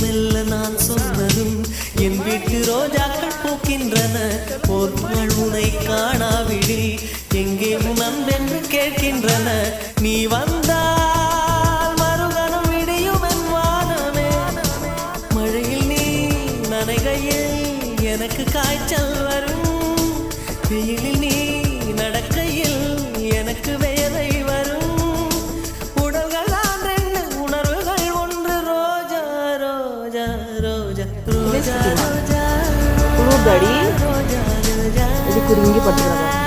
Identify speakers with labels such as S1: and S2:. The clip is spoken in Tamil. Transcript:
S1: மெல்ல நான் சொன்னதும் என் வீட்டு ரோஜாக்கள் பூக்கின்றன. ஒரு நாள் உனை காணாவிடி எங்கே நம்பென்று கேட்கின்றன. நீ வந்தால் மறுகணம் விடியும் என் வானமே. மழையில் நீ நனைகையில் எனக்கு காய்ச்சல் வரும். வெயிலில் நீ நடக்கையில் எனக்கு வேலை வரும்.
S2: Dari jadi kuringgi pada